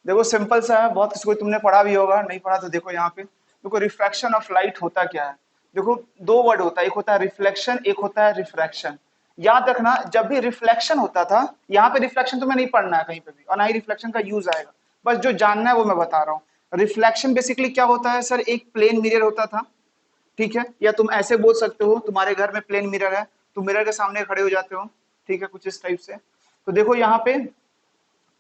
देखो सिंपल सा है, बहुत किसी को तुमने पढ़ा भी होगा, नहीं पढ़ा तो देखो यहाँ पे। देखो रिफ्रैक्शन ऑफ लाइट होता क्या है। देखो दो वर्ड होता है, एक होता है रिफ्लेक्शन, एक होता है रिफ्रैक्शन। याद रखना जब भी रिफ्लेक्शन होता था, यहाँ पे रिफ्लेक्शन तुम्हें नहीं पढ़ना है कहीं पे भी, और ना ही रिफ्लेक्शन का यूज आएगा। बस जो जानना है वो मैं बता रहा हूँ। रिफ्लेक्शन बेसिकली क्या होता है सर, एक प्लेन मिरर होता था, ठीक है, या तुम ऐसे बोल सकते हो तुम्हारे घर में प्लेन मिरर है, तुम मिरर के सामने खड़े हो जाते हो, ठीक है, कुछ इस टाइप से। तो देखो यहाँ पे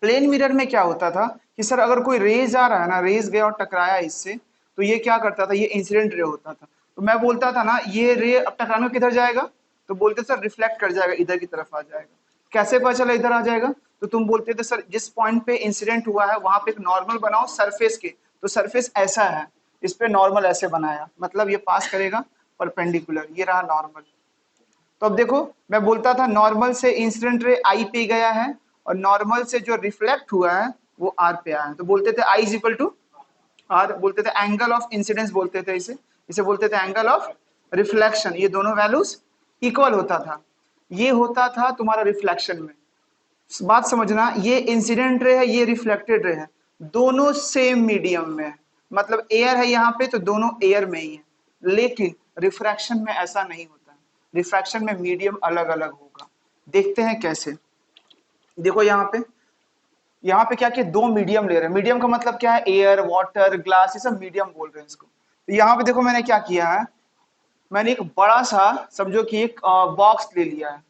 प्लेन मिरर में क्या होता था कि सर अगर कोई रेज आ रहा है ना, रेज गया और टकराया इससे, तो ये क्या करता था, ये इंसिडेंट रे होता था। तो मैं बोलता था ना ये रे अब टकराने में किधर जाएगा, तो बोलते सर रिफ्लेक्ट कर जाएगा, इधर की तरफ आ जाएगा। कैसे पता चला इधर आ जाएगा, तो तुम बोलते थे सर जिस पॉइंट पे इंसिडेंट हुआ है वहां पे एक नॉर्मल बनाओ सरफेस के, तो सरफेस ऐसा है, इस पे नॉर्मल ऐसे बनाया, मतलब ये पास करेगा परपेंडिकुलर, ये रहा नॉर्मल। तो अब देखो मैं बोलता था नॉर्मल से इंसिडेंट रे आई पे गया है, और नॉर्मल से जो रिफ्लेक्ट हुआ है वो आर पे आया है, तो बोलते थे I is equal to are, बोलते थे एंगल ऑफ इंसिडेंस, बोलते थे इसे, इसे बोलते थे एंगल ऑफ रिफ्लेक्शन। ये दोनों वैल्यूज इक्वल होता था, ये होता था तुम्हारा रिफ्लेक्शन में। बात समझना, ये इंसिडेंट रे है, ये रिफ्लेक्टेड रे है, दोनों सेम मीडियम में है, मतलब एयर है यहाँ पे तो दोनों एयर में ही है। लेकिन रिफ्रैक्शन में ऐसा नहीं होता है, रिफ्रैक्शन में मीडियम अलग अलग होगा। देखते हैं कैसे। देखो यहाँ पे क्या किया, दो मीडियम ले रहे हैं। मीडियम का मतलब क्या है, एयर, वाटर, ग्लास, ये सब मीडियम बोल रहे हैं इसको। तो यहाँ पे देखो मैंने क्या किया है, मैंने एक बड़ा सा, समझो कि एक बॉक्स ले लिया है,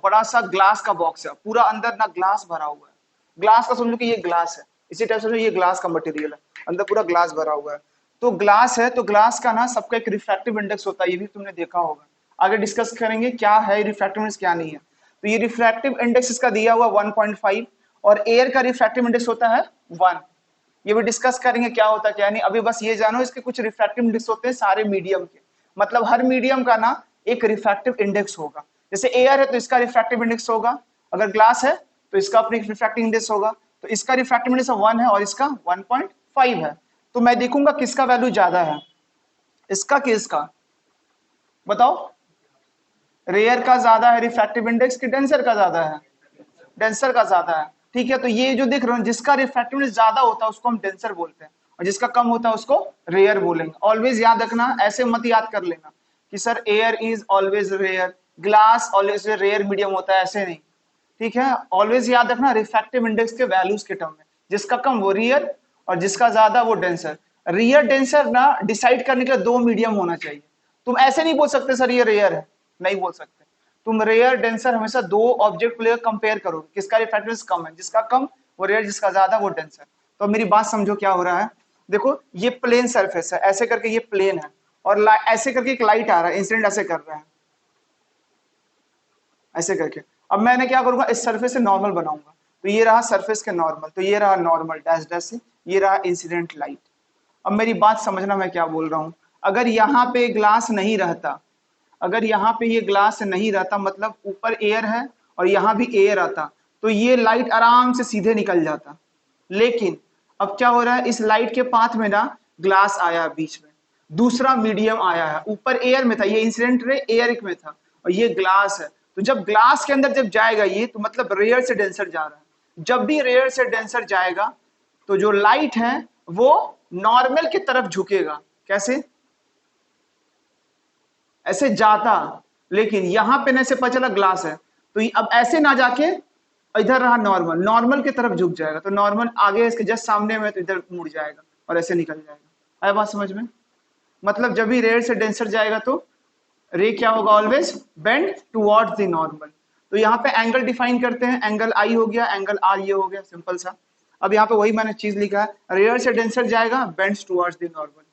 बड़ा सा ग्लास का बॉक्स है, पूरा अंदर ना ग्लास भरा हुआ है। ग्लास का समझो कि ये ग्लास है, इसी टाइप समझो ये ग्लास का मटेरियल है, अंदर पूरा ग्लास भरा हुआ है। तो ग्लास है, तो ग्लास का ना सबका एक रिफ्रैक्टिव इंडेक्स होता है, ये भी तुमने देखा होगा। आगे डिस्कस करेंगे क्या है रिफ्रैक्टिव इंडेक्स क्या नहीं है। तो ये रिफ्रैक्टिव इंडेक्स इसका दिया हुआ 1.5, और एयर का रिफ्रैक्टिव इंडेक्स होता है 1। ये भी डिस्कस करेंगे क्या होता है क्या नहीं, अभी बस ये जानो इसके कुछ रिफ्रैक्टिव इंडेक्स होते हैं सारे मीडियम के, मतलब हर मीडियम का ना एक रिफ्रैक्टिव इंडेक्स होगा। जैसे एयर है तो इसका रिफ्रैक्टिव इंडेक्स होगा, अगर ग्लास है तो इसका अपनी रिफ्रैक्टिव इंडेक्स होगा। तो इसका रिफ्रैक्टिव इंडेक्स 1 है और इसका 1.5 है। तो मैं देखूंगा किसका वैल्यू ज्यादा है, इसका कि इसका, बताओ। रेयर का ज्यादा है रिफ्रैक्टिव इंडेक्स कि डेंसर का ज्यादा है, डेंसर का ज्यादा है, ठीक है। तो ये जो देख रहे हो जिसका रिफ्रैक्टिव इंडेक्स ज्यादा होता है उसको हम डेंसर बोलते हैं, और जिसका कम होता है उसको रेयर बोलेंगे। ऑलवेज याद रखना, ऐसे मत याद कर लेना कि sir air is always rare, glass always rare medium होता है, ऐसे नहीं, ठीक है। ऑलवेज याद रखना रिफ्रैक्टिव इंडेक्स के वैल्यूज के टर्म में, जिसका कम वो रियर और जिसका ज्यादा वो डेंसर। रियर डेंसर ना डिसाइड करने के लिए दो मीडियम होना चाहिए। तुम ऐसे नहीं बोल सकते सर ये रेयर है, नहीं बोल सकते। तुम रेयर डेंसर हमेशा दो ऑब्जेक्ट को लेकर कंपेयर करोगे, किसका रिफ्रैक्टिव कम है, जिसका कम वो रेयर, जिसका ज्यादा वो डेंसर। तो मेरी बात समझो क्या हो रहा है। देखो ये प्लेन सरफेस है, ऐसे करके ये प्लेन है, और ऐसे करके एक लाइट आ रहा है, इंसिडेंट ऐसे कर रहा है, ऐसे करके। अब मैंने क्या करूंगा, इस सरफेस से नॉर्मल बनाऊंगा, तो ये रहा सरफेस के नॉर्मल, तो ये रहा नॉर्मल डैश डैश से, ये रहा इंसिडेंट लाइट। अब मेरी बात समझना मैं क्या बोल रहा हूं। अगर यहाँ पे ग्लास नहीं रहता, अगर यहाँ पे ये ग्लास नहीं रहता, मतलब ऊपर एयर है और यहाँ भी एयर आता, तो ये लाइट आराम से सीधे निकल जाता। लेकिन अब क्या हो रहा है, इस लाइट के पाथ में ना ग्लास आया बीच में, दूसरा मीडियम आया है, ऊपर एयर में था, ये इंसिडेंट रे एयर में था, और ये ग्लास है। तो जब ग्लास के अंदर जब जाएगा ये, तो मतलब रेयर से डेंसर जा रहा है। जब भी रेयर से डेंसर जाएगा तो जो लाइट है वो नॉर्मल की तरफ झुकेगा। कैसे, ऐसे जाता, लेकिन यहां पे ना से पता चला ग्लास है, तो अब ऐसे ना जाके इधर रहा नॉर्मल, नॉर्मल की तरफ झुक जाएगा, तो नॉर्मल आगे इसके जस्ट सामने में, तो इधर मुड़ जाएगा और ऐसे निकल जाएगा। आया बात समझ में। मतलब जब भी रेयर से डेंसर जाएगा तो रे क्या होगा, always bend towards the normal. तो यहाँ पे एंगल डिफाइन करते हैं, एंगल आई हो गया, एंगल आर ये हो गया, सिंपल सा। अब यहाँ पे वही मैंने चीज लिखा है, रेयर से डेंसर जाएगा, बेंड्स टुवर्ड्स द नॉर्मल।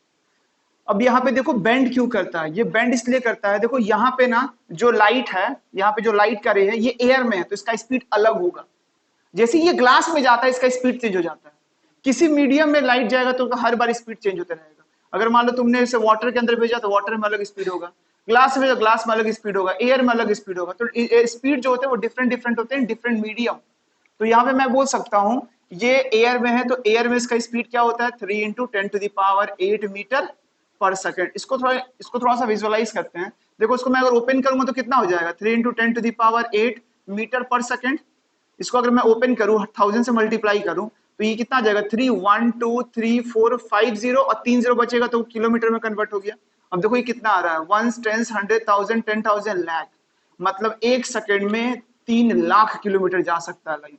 अब यहाँ पे देखो बेंड क्यों करता है, ये बेंड इसलिए करता है, देखो यहाँ पे ना जो लाइट है, यहाँ पे जो लाइट का रे है ये एयर में है, तो इसका स्पीड अलग होगा। जैसे ये ग्लास में जाता है इसका स्पीड चेंज हो जाता है। किसी मीडियम में लाइट जाएगा तो हर बार स्पीड चेंज होता रहेगा। अगर मान लो तुमने इसे वाटर के अंदर भेजा तो वाटर में अलग स्पीड होगा, ग्लास में, ग्लास में अलग स्पीड होगा, एयर में अलग स्पीड होगा। तो स्पीड जो होते हैं वो डिफरेंट डिफरेंट होते हैं, डिफरेंट मीडियम। तो यहाँ पे मैं बोल सकता हूँ ये एयर में है, तो एयर में इसका स्पीड क्या होता है, 3 × 10⁸ मीटर पर सेकंड। इसको थोड़ा सा विजुअलाइज करते हैं। देखो इसको मैं अगर ओपन करूंगा तो कितना हो जाएगा, 3 × 10⁸ मीटर पर सेकंड। इसको अगर मैं ओपन करूं 1000 से मल्टीप्लाई करूं तो ये कितना आ जाएगा 3 1 2 3 4 5 0 और 3 0 बचेगा तो किलोमीटर में कन्वर्ट हो गया। अब देखो ये कितना आ रहा है 1 10 100,000 10,000 लाख, मतलब 1 सेकेंड में 3 लाख किलोमीटर जा सकता है लाइट।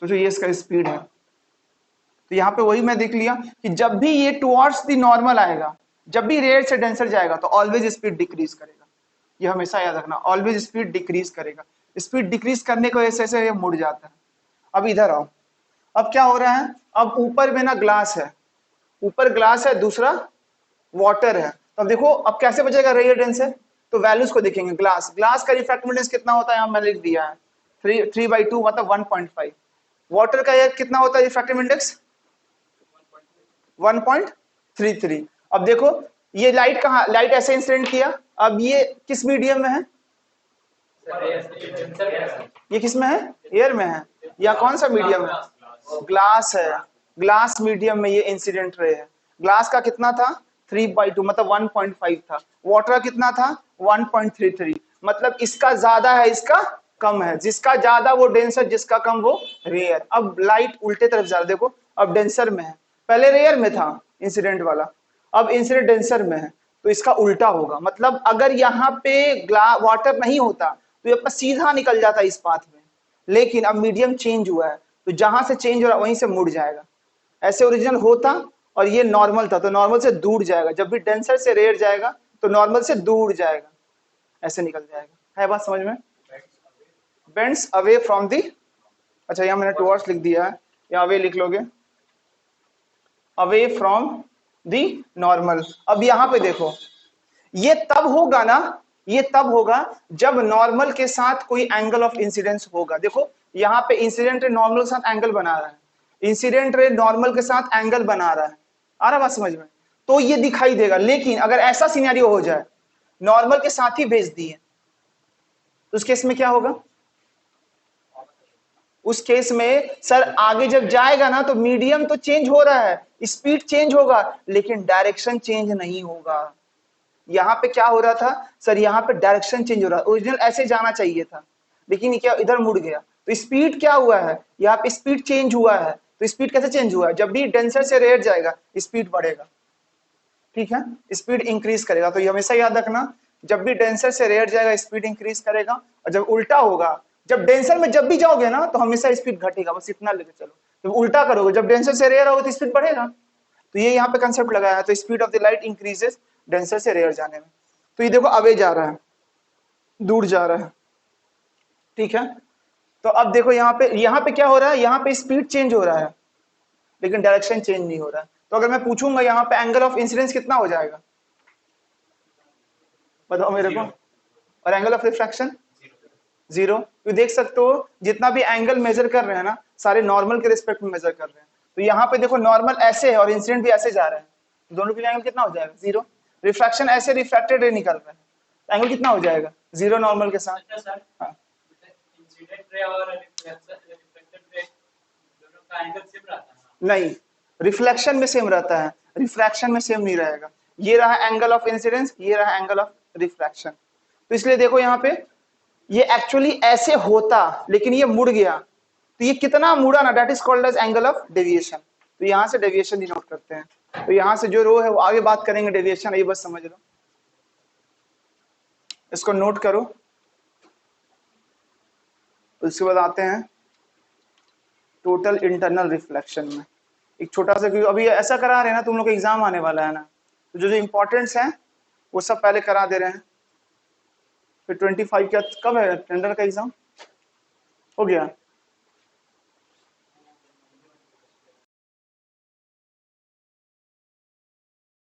सोचो ये इसका स्पीड है। तो यहाँ पे वही मैं देख लिया कि जब भी ये टुवर्ड्स द नॉर्मल आएगा, जब भी रेयर से डेंसर जाएगा तो ऑलवेज स्पीड डिक्रीज करेगा। ये हमेशा याद रखना, ऑलवेज स्पीड डिक्रीज करेगा। स्पीड डिक्रीज करने की वजह से ये मुड़ जाता है। अब इधर आओ, अब क्या हो रहा है, अब ऊपर में ना ग्लास है, ऊपर ग्लास है, दूसरा वाटर है। तो अब देखो अब कैसे बचेगा रेयर डेंसर, तो वैल्यूज को देखेंगे। ग्लास का रिफ्रैक्टिव इंडेक्स कितना होता है, यहाँ मैं लिख दिया है 3/2 मतलब 1.5। वाटर का कितना होता है रिफ्रैक्टिव इंडेक्स 1.33। अब देखो ये लाइट कहाँ, लाइट ऐसे इंसिडेंट किया, अब ये किस मीडियम में है, ये किस में है, एयर में है, या कौन सा मीडियम है, ग्लास है। ग्लास मीडियम में ये इंसिडेंट रे है। ग्लास का कितना था 3/2 मतलब 1.5 था। वाटर का कितना था 1.33, मतलब इसका ज्यादा है इसका कम है, जिसका ज्यादा वो डेंसर, जिसका कम वो रेयर। अब लाइट उल्टे तरफ जा रहा है, देखो अब डेंसर में है, पहले रेयर में था इंसिडेंट वाला, अब इंसिडेंट डेंसर में है, तो इसका उल्टा होगा। मतलब अगर यहाँ पे वाटर नहीं होता तो ये अपना सीधा निकल जाता इस पाथ में, लेकिन अब मीडियम चेंज हुआ है तो जहां से चेंज हो रहा है वहीं से मुड़ जाएगा। ऐसे ओरिजिनल होता और ये नॉर्मल था तो नॉर्मल से दूर जाएगा, जब भी डेंसर से रेयर जाएगा तो नॉर्मल से दूर जाएगा, ऐसे निकल जाएगा। है बात समझ में, बेंड्स अवे फ्रॉम दी, अच्छा यहाँ मैंने टुवर्ड्स लिख दिया है, यहाँ अवे लिख लोगे, अवे फ्रॉम दी नॉर्मल। अब यहाँ पे देखो ये तब होगा ना, ये तब होगा जब नॉर्मल के साथ कोई एंगल ऑफ इंसिडेंस होगा। देखो यहाँ पे इंसिडेंट रे नॉर्मल के साथ एंगल बना रहा है, इंसिडेंट रे नॉर्मल के साथ एंगल बना रहा है, आ रहा बात समझ में, तो ये दिखाई देगा। लेकिन अगर ऐसा सिनेरियो हो जाए नॉर्मल के साथ ही भेज दिए तो उस केस में क्या होगा, उस केस में सर आगे जब जाएगा ना तो मीडियम तो चेंज हो रहा है, स्पीड चेंज होगा, लेकिन डायरेक्शन चेंज नहीं होगा। यहाँ पे क्या हो रहा था सर, यहाँ पे डायरेक्शन चेंज हो रहा है, ओरिजिनल ऐसे जाना चाहिए था लेकिन क्या इधर मुड़ गया, तो स्पीड क्या हुआ है, यहाँ पे स्पीड चेंज हुआ है। तो स्पीड कैसे चेंज हुआ है, जब भी डेंसर से रेयर जाएगा स्पीड बढ़ेगा, ठीक है, स्पीड इंक्रीज करेगा। तो ये हमेशा याद रखना, जब भी डेंसर से रेयर जाएगा स्पीड इंक्रीज करेगा, और जब उल्टा होगा, जब डेंसर में जब भी जाओगे ना तो हमेशा स्पीड घटेगा, बस इतना लेके चलो। जब उल्टा करोगे, जब डेंसर से रेयर होगा तो स्पीड बढ़ेगा। तो ये यहाँ पे कंसेप्ट लगाया है, तो speed of the light increases denser से रेयर जाने में। तो ये देखो अवे जा रहा है, दूर जा रहा है, ठीक है। तो अब देखो यहाँ पे क्या हो रहा है, यहाँ पे स्पीड चेंज हो रहा है लेकिन डायरेक्शन चेंज नहीं हो रहा है। तो अगर मैं पूछूंगा यहाँ पे एंगल ऑफ इंसिडेंस कितना हो जाएगा, बताओ मेरे को, और एंगल ऑफ रिफ्रैक्शन 0। तो देख सकते हो जितना भी एंगल मेजर कर रहे हैं ना सारे नॉर्मल के रिस्पेक्ट में मेजर कर रहे हैं। तो यहाँ पे देखो नॉर्मल ऐसे है और इंसिडेंट भी ऐसे जा रहे हैं, तो दोनों के लिए एंगल कितना हो जाएगा 0। रिफ्रैक्शन ऐसे रिफ्रैक्टेड रे निकल रहा है, तो एंगल कितना हो जाएगा 0 नॉर्मल के साथ। हाँ नहीं, रिफ्लेक्शन में सेम रहता है, रिफ्रैक्शन में सेम नहीं रहेगा। ये रहा एंगल ऑफ इंसिडेंस, ये रहा एंगल ऑफ रिफ्रैक्शन। तो इसलिए देखो यहाँ पे ये एक्चुअली ऐसे होता लेकिन ये मुड़ गया, तो ये कितना मुड़ा ना, that is called as angle of deviation. तो यहां से डेविएशन डिनोट करते हैं। तो यहां से जो रो है वो आगे बात करेंगे डेविएशन, ये बस समझ लो, इसको नोट करो। उसके बाद आते हैं टोटल इंटरनल रिफ्लेक्शन में एक छोटा सा, क्योंकि अभी ऐसा करा रहे हैं ना, तुम लोग का एग्जाम आने वाला है ना, तो जो जो इंपॉर्टेंट्स हैं वो सब पहले करा दे रहे हैं। फिर 25 का कब है टेंडर का एग्जाम, हो गया